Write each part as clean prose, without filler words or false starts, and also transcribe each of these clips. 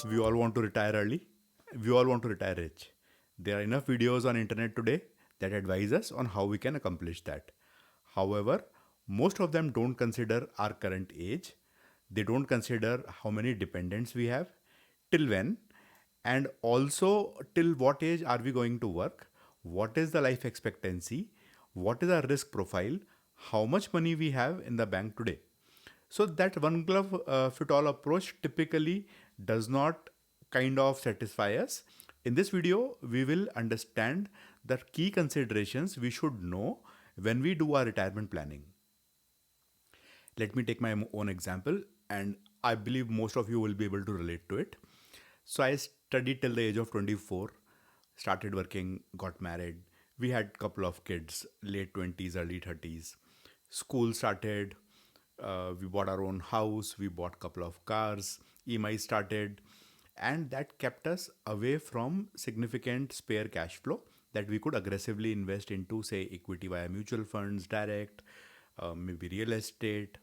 We all want to retire early. We all want to retire rich. There are enough videos on internet today that advise us on how we can accomplish that. However, most of them don't consider our current age. They don't consider how many dependents we have, till when, and also till what age are we going to work, what is the life expectancy, what is our risk profile, how much money we have in the bank today. So that one glove fit all approach typically does not kind of satisfy us. In this video, we will understand the key considerations we should know when we do our retirement planning. Let me take my own example, and I believe most of you will be able to relate to it. So I studied till the age of 24, started working, got married. We had couple of kids, late 20s, early 30s. School started, we bought our own house, we bought couple of cars, EMI started, and that kept us away from significant spare cash flow that we could aggressively invest into, say, equity via mutual funds, direct, maybe real estate.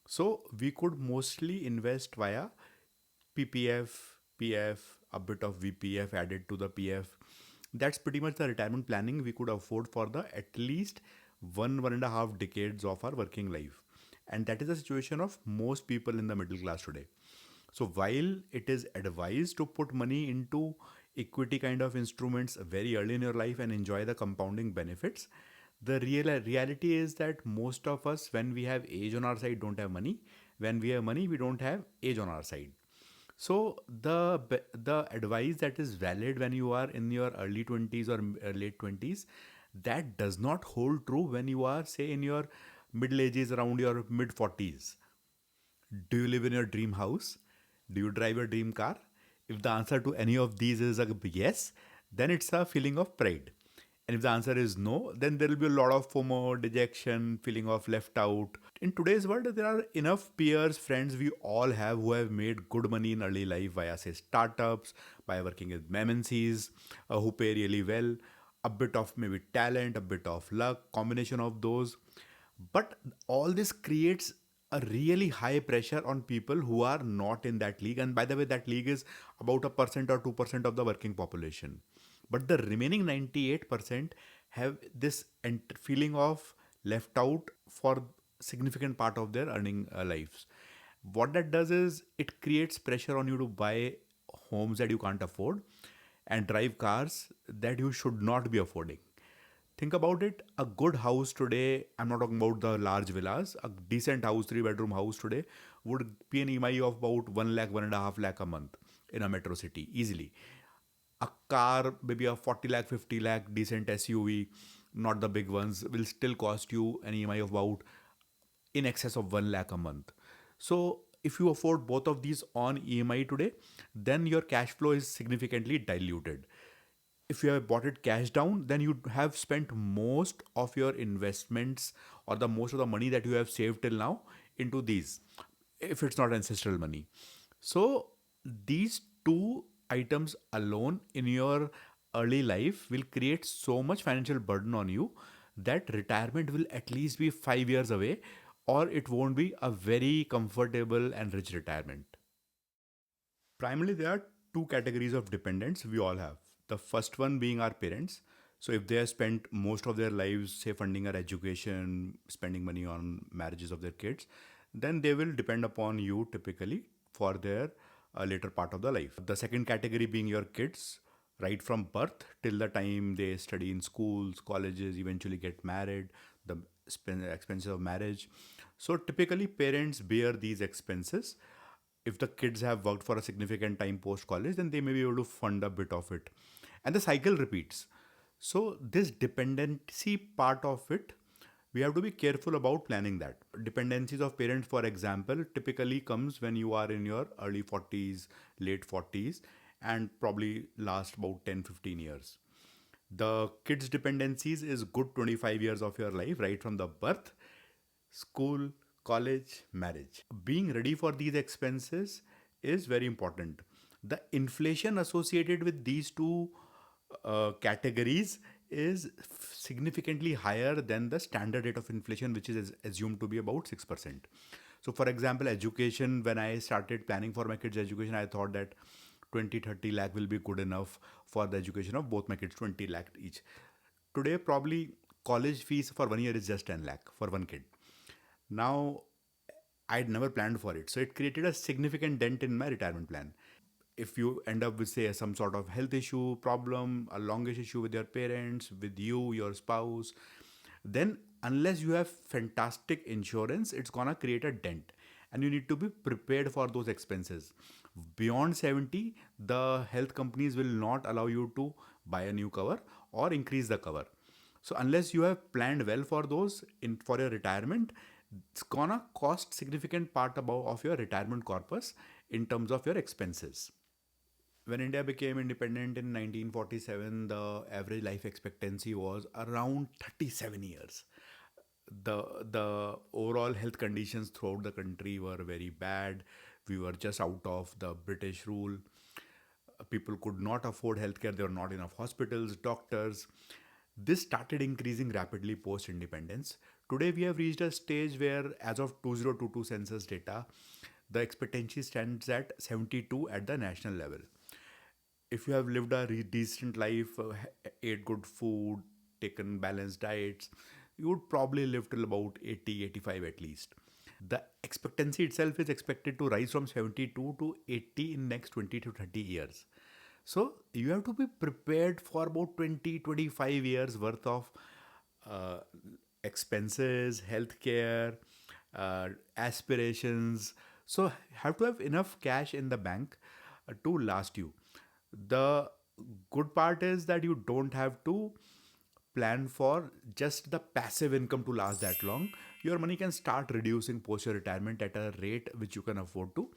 So we could mostly invest via PPF, PF, a bit of VPF added to the PF. That's pretty much the retirement planning we could afford for the at least 1.5 decades of our working life. And that is the situation of most people in the middle class today. So while it is advised to put money into equity kind of instruments very early in your life and enjoy the compounding benefits, the reality is that most of us, when we have age on our side, don't have money. When we have money, we don't have age on our side. So the advice that is valid when you are in your early 20s or late 20s, that does not hold true when you are, say, in your middle ages, around your mid 40s. Do you live in your dream house? Do you drive your dream car? If the answer to any of these is a yes, then it's a feeling of pride. And if the answer is no, then there will be a lot of FOMO, dejection, feeling of left out. In today's world, there are enough peers, friends we all have who have made good money in early life via, say, startups, by working with MNCs, who pay really well, a bit of maybe talent, a bit of luck, combination of those. But all this creates a really high pressure on people who are not in that league. And by the way, that league is about a percent or 2% of the working population. But the remaining 98% have this feeling of left out for significant part of their earning lives. What that does is it creates pressure on you to buy homes that you can't afford and drive cars that you should not be affording. Think about it. A good house today, I'm not talking about the large villas, a decent house, 3 bedroom house today would be an EMI of about 1 lakh, 1.5 lakh a month in a metro city easily. A car, maybe a 40 lakh, 50 lakh decent SUV, not the big ones, will still cost you an EMI of about in excess of 1 lakh a month. So if you afford both of these on EMI today, then your cash flow is significantly diluted. If you have bought it cash down, then you have spent most of your investments or the most of the money that you have saved till now into these, if it's not ancestral money. So these two items alone in your early life will create so much financial burden on you that retirement will at least be 5 years away, or it won't be a very comfortable and rich retirement. Primarily, there are two categories of dependents we all have. The first one being our parents. So, if they have spent most of their lives, say, funding our education, spending money on marriages of their kids, then they will depend upon you typically for their later part of the life. The second category being your kids, right from birth till the time they study in schools, colleges, eventually get married, the expenses of marriage. So, typically, parents bear these expenses. If the kids have worked for a significant time post college, then they may be able to fund a bit of it. And the cycle repeats. So, this dependency part of it, we have to be careful about planning that. Dependencies of parents, for example, typically comes when you are in your early 40s, late 40s, and probably last about 10-15 years. The kids' dependencies is good 25 years of your life, right from the birth, school, college, marriage. Being ready for these expenses is very important. The inflation associated with these two categories is significantly higher than the standard rate of inflation, which is assumed to be about 6%. So, for example, education, when I started planning for my kids' education, I thought that 20-30 lakh will be good enough for the education of both my kids, 20 lakh each. Today, probably college fees for 1 year is just 10 lakh for one kid. Now, I'd never planned for it. So it created a significant dent in my retirement plan. If you end up with, say, some sort of health issue, problem, a longish issue with your parents, with you, your spouse, then unless you have fantastic insurance, it's gonna create a dent. And you need to be prepared for those expenses. Beyond 70, the health companies will not allow you to buy a new cover or increase the cover. So unless you have planned well for those in for your retirement, it's gonna cost significant part above of your retirement corpus in terms of your expenses. When India became independent in 1947, the average life expectancy was around 37 years. The overall health conditions throughout the country were very bad. We were just out of the British rule. People could not afford healthcare. There were not enough hospitals, doctors. This started increasing rapidly post independence. Today, we have reached a stage where, as of 2022 census data, the expectancy stands at 72 at the national level. If you have lived a decent life, ate good food, taken balanced diets, you would probably live till about 80, 85 at least. The expectancy itself is expected to rise from 72 to 80 in next 20 to 30 years. So you have to be prepared for about 20, 25 years worth of uh, expenses, healthcare, aspirations. So have to have enough cash in the bank to last you. The good part is that you don't have to plan for just the passive income to last that long. Your money can start reducing post your retirement at a rate which you can afford to,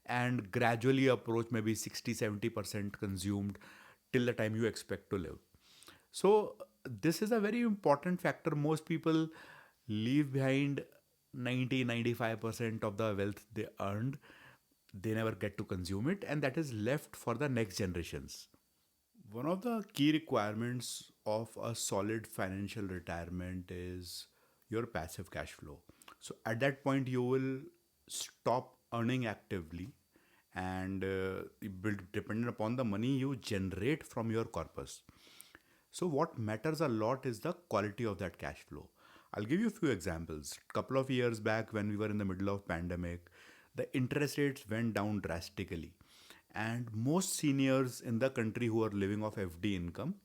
and gradually approach maybe 60-70% consumed till the time you expect to live. So, this is a very important factor. Most people leave behind 90-95% of the wealth they earned. They never get to consume it, and that is left for the next generations. One of the key requirements of a solid financial retirement is your passive cash flow. So at that point, you will stop earning actively and it will dependent upon the money you generate from your corpus. So what matters a lot is the quality of that cash flow. I'll give you a few examples. Couple of years back when we were in the middle of pandemic, the interest rates went down drastically. And most seniors in the country who are living off FD income,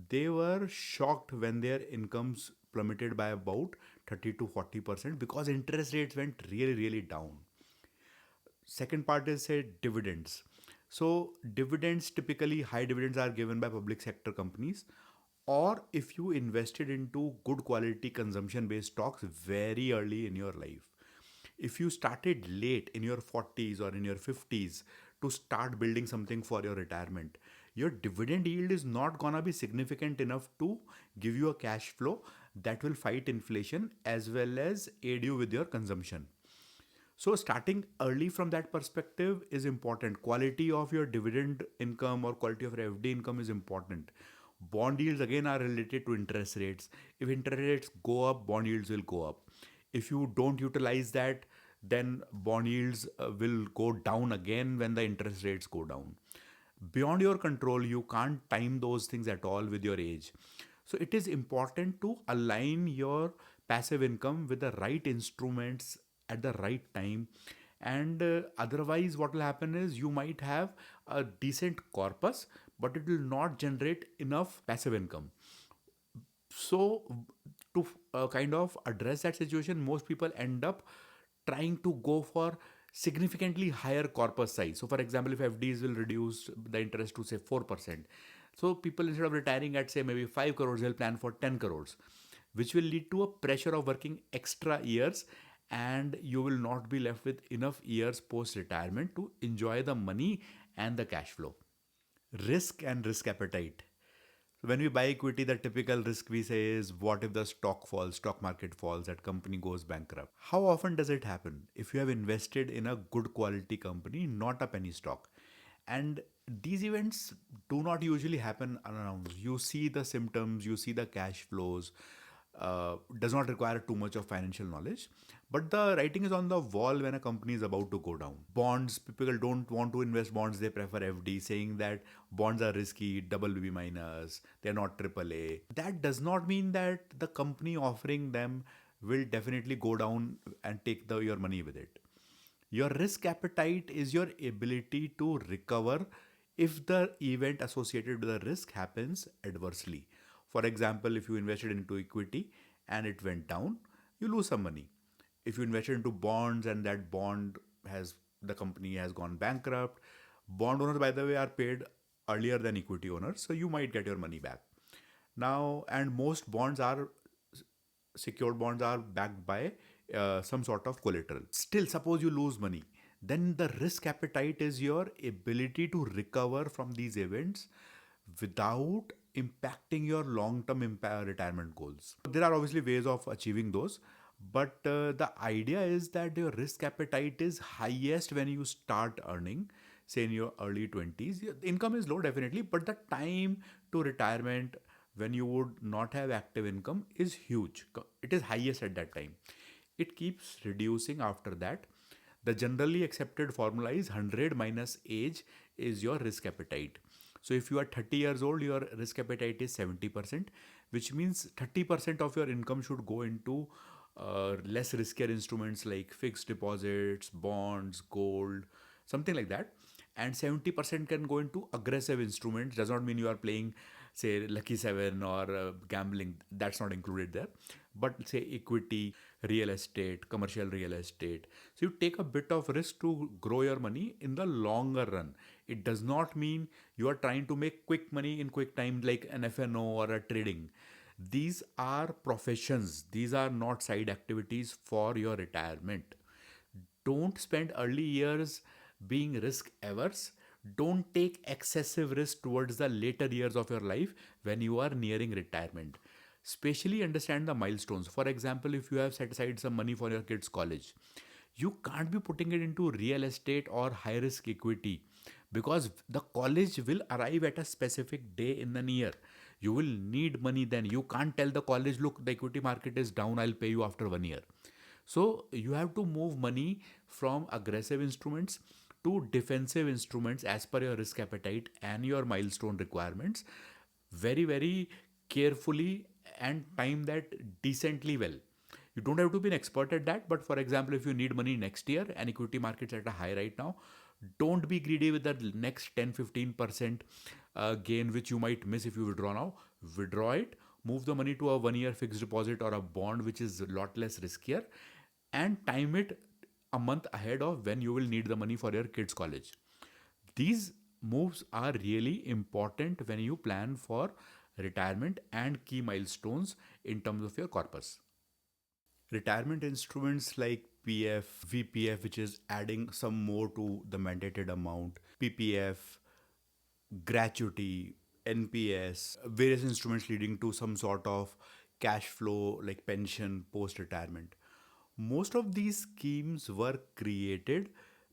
they were shocked when their incomes plummeted by about 30 to 40% because interest rates went really, really down. Second part is, say, dividends. So dividends, typically high dividends are given by public sector companies, or if you invested into good quality consumption based stocks very early in your life. If you started late in your 40s or in your 50s to start building something for your retirement, your dividend yield is not gonna be significant enough to give you a cash flow that will fight inflation as well as aid you with your consumption. So starting early from that perspective is important. Quality of your dividend income or quality of your FD income is important. Bond yields again are related to interest rates. If interest rates go up, bond yields will go up. If you don't utilize that, then bond yields will go down again when the interest rates go down. Beyond your control, you can't time those things at all with your age. So it is important to align your passive income with the right instruments at the right time. And otherwise, what will happen is you might have a decent corpus, but it will not generate enough passive income. So to kind of address that situation, most people end up trying to go for significantly higher corpus size. So for example, if FDs will reduce the interest to say 4%, so people instead of retiring at say maybe 5 crores, they'll plan for 10 crores, which will lead to a pressure of working extra years, and you will not be left with enough years post retirement to enjoy the money and the cash flow. Risk and risk appetite. When we buy equity, the typical risk we say is, what if the stock falls, stock market falls, that company goes bankrupt? How often does it happen? If you have invested in a good quality company, not a penny stock. And these events do not usually happen around. You see the symptoms, you see the cash flows. does not require too much of financial knowledge. But the writing is on the wall when a company is about to go down. Bonds, people don't want to invest bonds, they prefer FD, saying that bonds are risky, double B minus, they're not triple A. That does not mean that the company offering them will definitely go down and take your money with it. Your risk appetite is your ability to recover if the event associated with the risk happens adversely. For example, if you invested into equity and it went down, you lose some money. If you invested into bonds and that bond has the company has gone bankrupt, bond owners, by the way, are paid earlier than equity owners, so you might get your money back. Now, and most bonds are secured bonds are backed by some sort of collateral. Still, suppose you lose money, then the risk appetite is your ability to recover from these events without impacting your long term retirement goals. There are obviously ways of achieving those, but the idea is that your risk appetite is highest when you start earning, say in your early 20s. Your income is low, definitely, but the time to retirement when you would not have active income is huge. It is highest at that time. It keeps reducing after that. The generally accepted formula is 100 minus age is your risk appetite. So if you are 30 years old, your risk appetite is 70%, which means 30% of your income should go into less riskier instruments like fixed deposits, bonds, gold, something like that. And 70% can go into aggressive instruments. Does not mean you are playing, say, Lucky Seven or gambling. That's not included there. But say equity, real estate, commercial real estate. So you take a bit of risk to grow your money in the longer run. It does not mean you are trying to make quick money in quick time like an FNO or a trading. These are professions. These are not side activities for your retirement. Don't spend early years being risk averse. Don't take excessive risk towards the later years of your life when you are nearing retirement. Especially understand the milestones. For example, if you have set aside some money for your kids' college, you can't be putting it into real estate or high risk equity because the college will arrive at a specific day in the year. You will need money then. You can't tell the college, look, the equity market is down, I'll pay you after 1 year. So you have to move money from aggressive instruments to defensive instruments as per your risk appetite and your milestone requirements very, very carefully and time that decently well. You don't have to be an expert at that, but for example, if you need money next year and equity markets at a high right now, don't be greedy with the next 10-15% gain which you might miss if you withdraw now. Withdraw it, move the money to a 1 year fixed deposit or a bond which is a lot less riskier, and time it a month ahead of when you will need the money for your kids' college. These moves are really important when you plan for retirement and key milestones in terms of your corpus. Retirement instruments like PF, VPF, which is adding some more to the mandated amount, PPF, gratuity, NPS, various instruments leading to some sort of cash flow like pension post retirement. Most of these schemes were created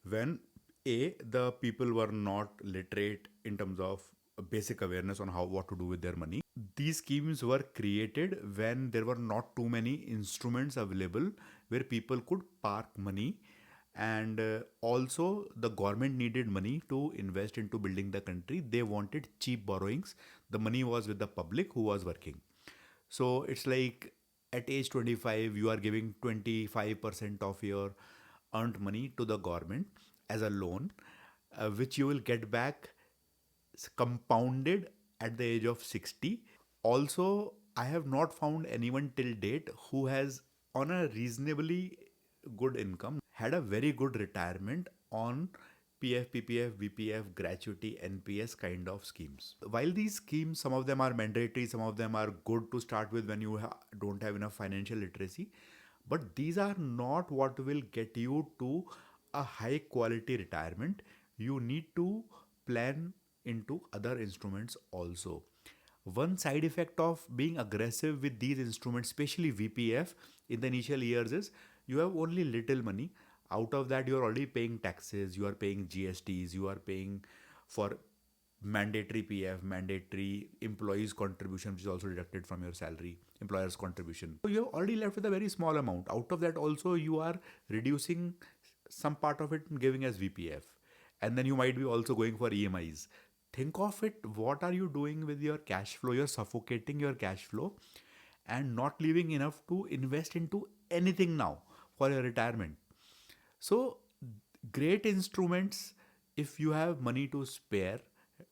when the people were not literate in terms of basic awareness on how what to do with their money. These schemes were created when there were not too many instruments available where people could park money, and also the government needed money to invest into building the country. They wanted cheap borrowings. The money was with the public who was working. So it's like at age 25 you are giving 25% of your earned money to the government as a loan, which you will get back compounded at the age of 60. Also, I have not found anyone till date who has, on a reasonably good income, had a very good retirement on PF, PPF, VPF, gratuity, NPS kind of schemes. While these schemes, some of them are mandatory, some of them are good to start with when you don't have enough financial literacy, but these are not what will get you to a high quality retirement. You need to plan into other instruments also. One side effect of being aggressive with these instruments, especially VPF, in the initial years is you have only little money. Out of that, you are already paying taxes, you are paying GSTs, you are paying for mandatory PF, mandatory employees' contribution, which is also deducted from your salary. employer's contribution. So you have already left with a very small amount. Out of that also you are reducing some part of it and giving as VPF. And then you might be also going for EMIs. Think of it, what are you doing with your cash flow? You're suffocating your cash flow and not leaving enough to invest into anything now for your retirement. So, great instruments if you have money to spare.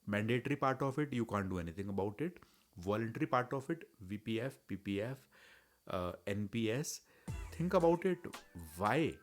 Mandatory part of it, you can't do anything about it. Voluntary part of it, VPF, PPF, NPS. Think about it. Why?